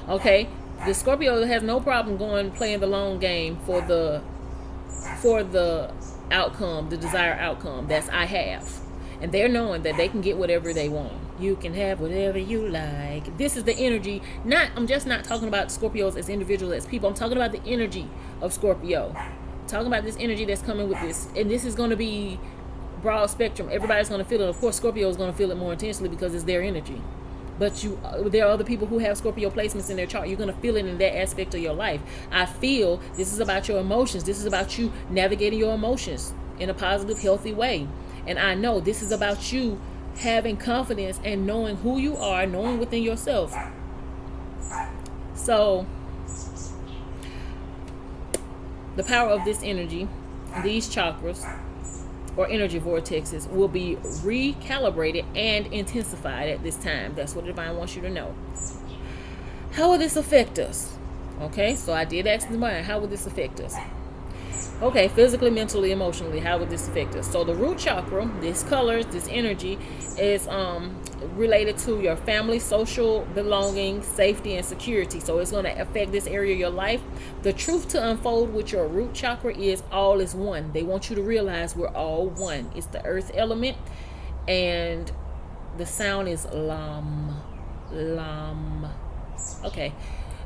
Okay, the Scorpio has no problem playing the long game for the outcome, the desired outcome. That's I have, and they're knowing that they can get whatever they want. You can have whatever you like. This is the energy. I'm just not talking about Scorpios as individuals, as people. I'm talking about the energy of Scorpio. I'm talking about this energy that's coming with this. And this is going to be broad spectrum. Everybody's going to feel it. Of course, Scorpio is going to feel it more intensely because it's their energy. but there are other people who have Scorpio placements in their chart. You're going to feel it in that aspect of your life. I feel this is about your emotions. This is about you navigating your emotions in a positive, healthy way. And I know this is about you having confidence and knowing who you are, knowing within yourself. So the power of this energy, these chakras or energy vortexes, will be recalibrated and intensified at this time. That's what the divine wants you to know. How will this affect us? Okay, so I did ask the divine, how will this affect us? Okay, physically, mentally, emotionally, how would this affect us? So the root chakra, this colors, this energy, is related to your family, social belonging, safety, and security. So it's going to affect this area of your life. The truth to unfold with your root chakra is all is one. They want you to realize we're all one. It's the earth element, and the sound is lam, lam. Okay.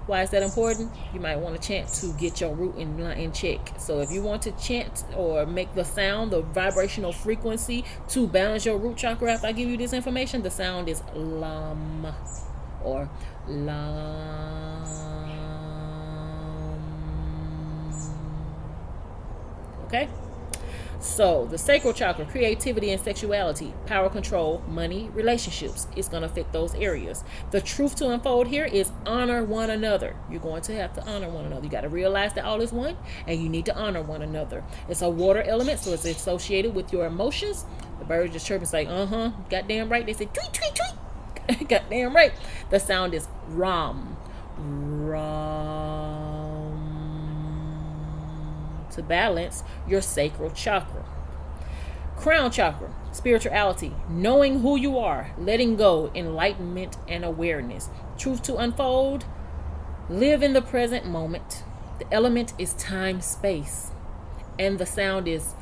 Why is that important? You might want to chant to get your root in check. So if you want to chant or make the sound, the vibrational frequency to balance your root chakra after I give you this information, the sound is lam or lam. Okay? So the sacral chakra, creativity and sexuality, power, control, money, relationships, it's going to affect those areas. The truth to unfold here is honor one another. You're going to have to honor one another. You got to realize that all is one, and you need to honor one another. It's a water element, so it's associated with your emotions. The birds just chirp and say, goddamn right. They say, tweet, tweet, tweet. Goddamn right. The sound is ram. Ram. To balance your sacral chakra. Crown chakra, spirituality, knowing who you are, letting go, enlightenment, and awareness. Truth to unfold, live in the present moment. The element is time, space, and the sound is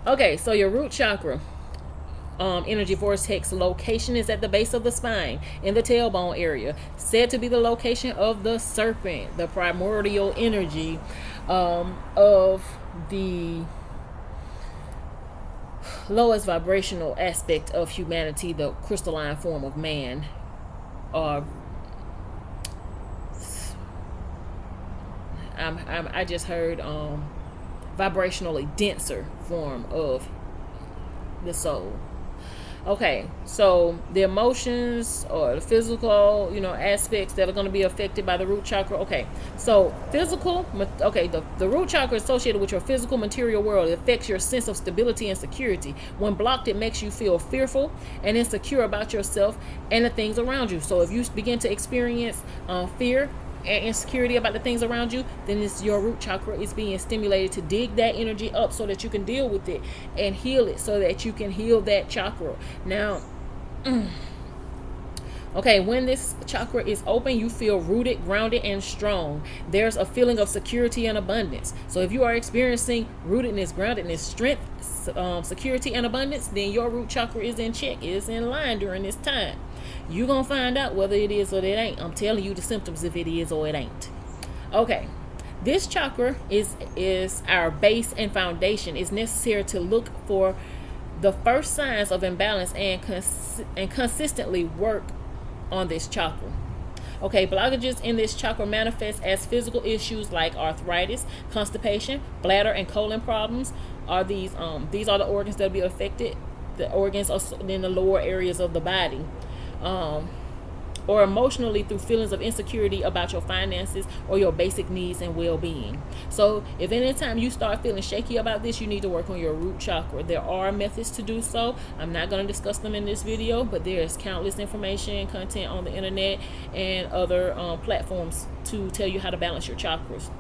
Okay, so your root chakra energy vortex location is at the base of the spine in the tailbone area, said to be the location of the serpent, the primordial energy of the lowest vibrational aspect of humanity, the crystalline form of man. I just heard vibrationally denser form of the soul. Okay, so the emotions or the physical, aspects that are going to be affected by the root chakra. Okay, so physical, the root chakra is associated with your physical material world. It affects your sense of stability and security. When blocked, it makes you feel fearful and insecure about yourself and the things around you. So if you begin to experience fear and insecurity about the things around you, then it's your root chakra is being stimulated to dig that energy up so that you can deal with it and heal it, so that you can heal that chakra. Now, okay, when this chakra is open, you feel rooted, grounded, and strong. There's a feeling of security and abundance. So if you are experiencing rootedness, groundedness, strength, security, and abundance, then your root chakra is in check, is in line during this time. You're going to find out whether it is or it ain't. I'm telling you the symptoms if it is or it ain't. Okay. This chakra is our base and foundation. It's necessary to look for the first signs of imbalance and consistently work on this chakra. Okay, blockages in this chakra manifest as physical issues like arthritis, constipation, bladder, and colon problems. These are the organs that will be affected. The organs are in the lower areas of the body. Or emotionally through feelings of insecurity about your finances or your basic needs and well-being. So if anytime you start feeling shaky about this, you need to work on your root chakra. There are methods to do so. I'm not going to discuss them in this video, but there's countless information, content on the internet and other platforms to tell you how to balance your chakras.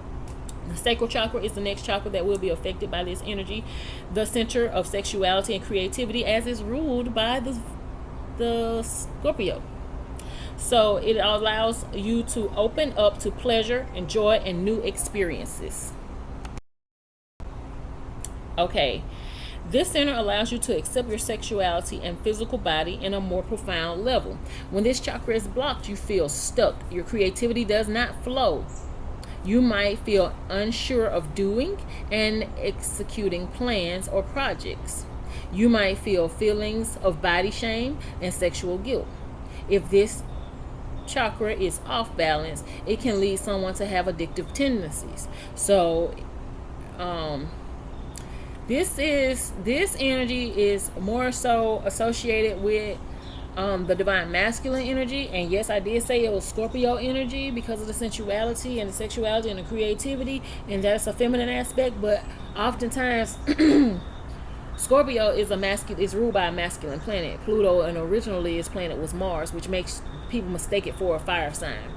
The sacral chakra is the next chakra that will be affected by this energy, the center of sexuality and creativity, as is ruled by the Scorpio. So it allows you to open up to pleasure and joy and new experiences. Okay, this center allows you to accept your sexuality and physical body in a more profound level. When this chakra is blocked, you feel stuck. Your creativity does not flow. You might feel unsure of doing and executing plans or projects. You might feel feelings of body shame and sexual guilt. If this chakra is off balance, it can lead someone to have addictive tendencies. So, this energy is more so associated with the divine masculine energy. And yes, I did say it was Scorpio energy because of the sensuality and the sexuality and the creativity, and that's a feminine aspect. But oftentimes Scorpio is ruled by a masculine planet, Pluto, and originally its planet was Mars, which makes people mistake it for a fire sign.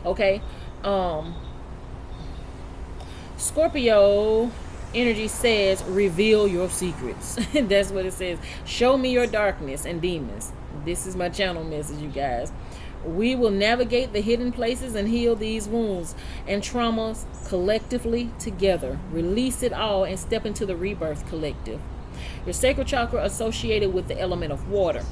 Okay, Scorpio energy says, reveal your secrets. That's what it says. Show me your darkness and demons. This is my channel message, you guys. We will navigate the hidden places and heal these wounds and traumas collectively together. Release it all and step into the rebirth collective. Your sacral chakra associated with the element of water.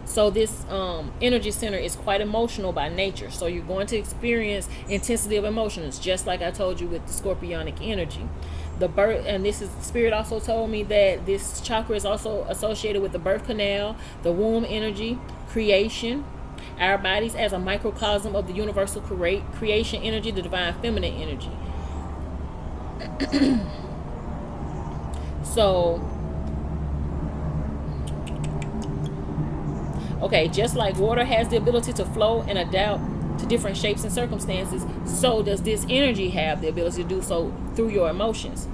So this energy center is quite emotional by nature. So you're going to experience intensity of emotions, just like I told you with the scorpionic energy. The birth, and this is Spirit also told me that this chakra is also associated with the birth canal, the womb energy, creation, our bodies as a microcosm of the universal creation energy, the divine feminine energy. So, okay, just like water has the ability to flow and adapt to different shapes and circumstances, so does this energy have the ability to do so through your emotions.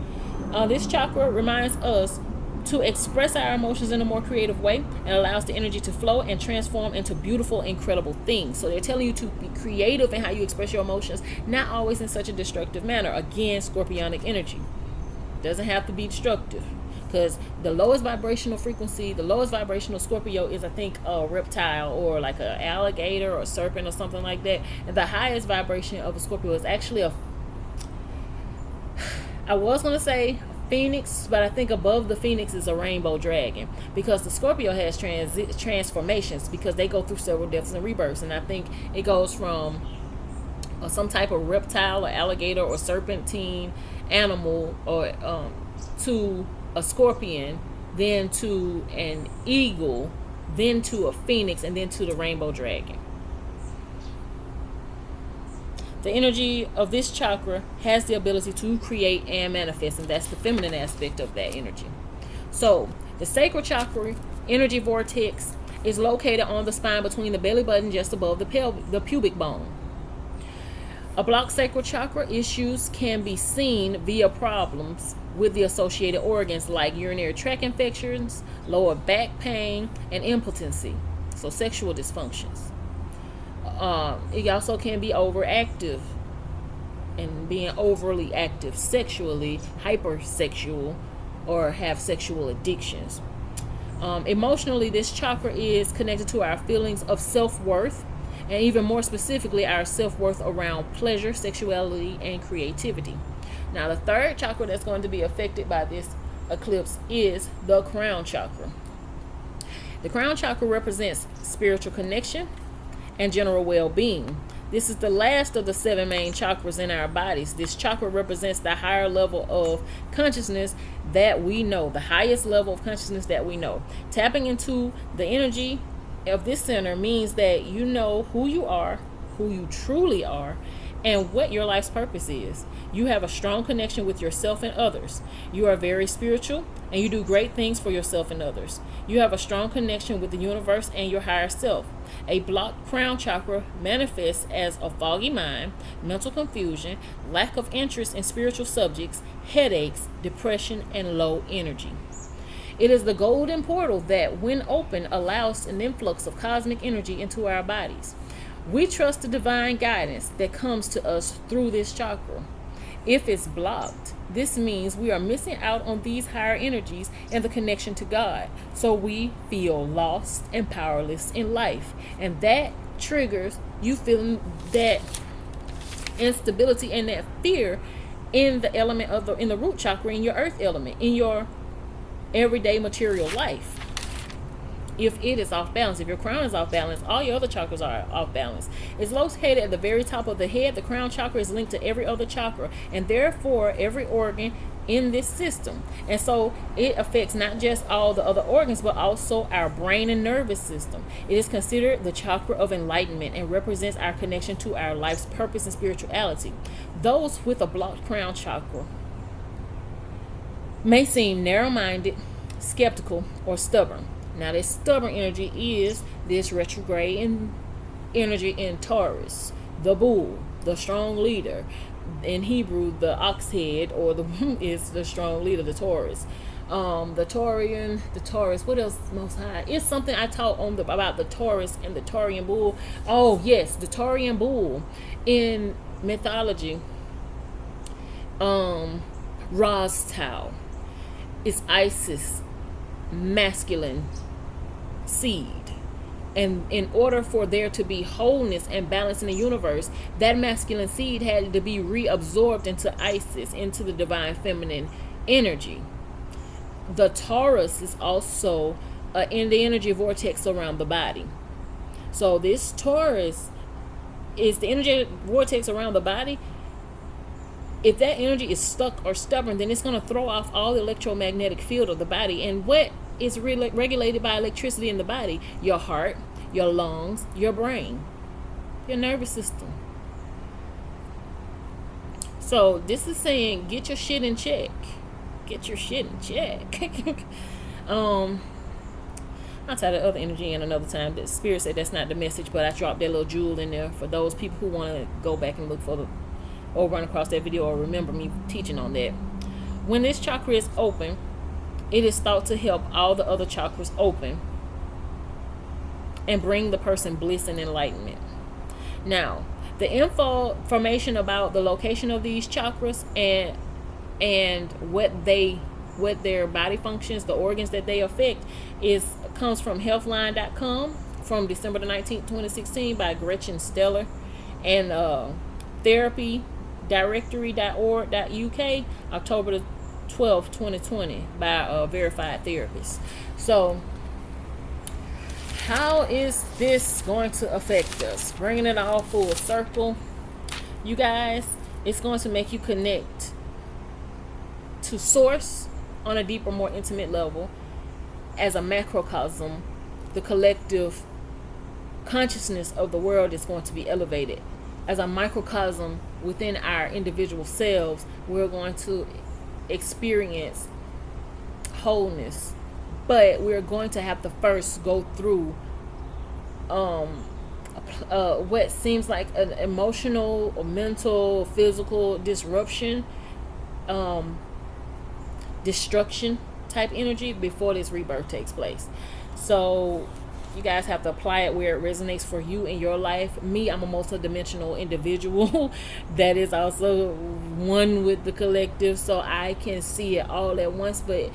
This chakra reminds us to express our emotions in a more creative way and allows the energy to flow and transform into beautiful, incredible things. So they're telling you to be creative in how you express your emotions, not always in such a destructive manner. Again, scorpionic energy doesn't have to be destructive, because the lowest vibrational frequency, the lowest vibrational Scorpio is, I think, a reptile or like an alligator or a serpent or something like that. And the highest vibration of a Scorpio is actually I was going to say phoenix, but I think above the phoenix is a rainbow dragon, because the Scorpio has transformations, because they go through several deaths and rebirths. And I think it goes from some type of reptile or alligator or serpentine animal or to a scorpion, then to an eagle, then to a phoenix, and then to the rainbow dragon. The energy of this chakra has the ability to create and manifest, and that's the feminine aspect of that energy. So the sacral chakra energy vortex is located on the spine between the belly button, just above the pubic bone. A blocked sacral chakra issues can be seen via problems with the associated organs like urinary tract infections, lower back pain, and impotency. So sexual dysfunctions. It also can be overactive and being overly active sexually, hypersexual, or have sexual addictions. Emotionally, this chakra is connected to our feelings of self-worth, and even more specifically, our self-worth around pleasure, sexuality, and creativity. Now, the third chakra that's going to be affected by this eclipse is the crown chakra. The crown chakra represents spiritual connection and general well-being. This is the last of the 7 main chakras in our bodies. This chakra represents the higher level of consciousness that we know, the highest level of consciousness that we know. Tapping into the energy of this center means that you know who you are, who you truly are, and what your life's purpose is. You have a strong connection with yourself and others. You are very spiritual, and you do great things for yourself and others. You have a strong connection with the universe and your higher self. A blocked crown chakra manifests as a foggy mind, mental confusion, lack of interest in spiritual subjects, headaches, depression, and low energy. It is the golden portal that, when open, allows an influx of cosmic energy into our bodies. We trust the divine guidance that comes to us through this chakra. If it's blocked, this means we are missing out on these higher energies and the connection to God. So we feel lost and powerless in life. And that triggers you feeling that instability and that fear in the element of in the root chakra, in your earth element, in your everyday material life. if it is off balance. If your crown is off balance, all your other chakras are off balance. It's located at the very top of the head. The crown chakra is linked to every other chakra, and therefore every organ in this system. And so it affects not just all the other organs, but also our brain and nervous system. It is considered the chakra of enlightenment and represents our connection to our life's purpose and spirituality. Those with a blocked crown chakra may seem narrow-minded, skeptical, or stubborn. Now, this stubborn energy is this retrograde energy in Taurus, the bull, the strong leader. In Hebrew, the ox head, or the is the strong leader, the Taurus. The Taurian, the Taurus. What else? Most High. It's something I taught on about the Taurus and the Taurian bull. Oh yes, the Taurian bull in mythology. Ra's Tau. It's Isis, masculine seed. And in order for there to be wholeness and balance in the universe, that masculine seed had to be reabsorbed into Isis, into the divine feminine energy. The Taurus is also in the energy vortex around the body. So this Taurus is the energy vortex around the body. If that energy is stuck or stubborn, then it's going to throw off all the electromagnetic field of the body. And what is regulated by electricity in the body? Your heart, your lungs, your brain, your nervous system. So this is saying, get your shit in check. Get your shit in check. I'll tie the other energy in another time. The spirit said that's not the message, but I dropped that little jewel in there for those people who want to go back and look for the, or run across that video, or remember me teaching on that. When this chakra is open, it is thought to help all the other chakras open and bring the person bliss and enlightenment. Now, the information about the location of these chakras and what their body functions, the organs that they affect, comes from healthline.com from December the 19th, 2016 by Gretchen Steller, and therapydirectory.org.uk October the 12th, 2020 by a verified therapist. So how is this going to affect us? Bringing it all full circle, you guys, it's going to make you connect to source on a deeper, more intimate level. As a macrocosm, the collective consciousness of the world is going to be elevated. As a microcosm within our individual selves, we're going to experience wholeness, but we're going to have to first go through what seems like an emotional or mental, physical disruption, destruction type energy before this rebirth takes place. So you guys have to apply it where it resonates for you in your life. Me, I'm a multidimensional individual that is also one with the collective, so I can see it all at once. But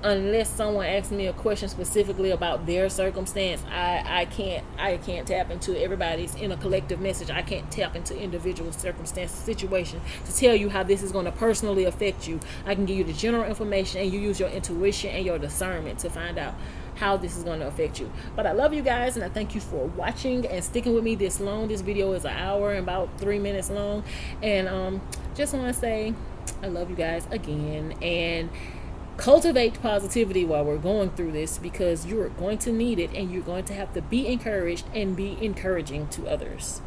unless someone asks me a question specifically about their circumstance, I can't tap into everybody's in a collective message. I can't tap into individual circumstances, situation to tell you how this is going to personally affect you. I can give you the general information, and you use your intuition and your discernment to find out how this is going to affect you. But I love you guys, and I thank you for watching and sticking with me this long. This video is an hour and about 3 minutes long, and just want to say I love you guys again, and cultivate positivity while we're going through this, because you're going to need it, and you're going to have to be encouraged and be encouraging to others.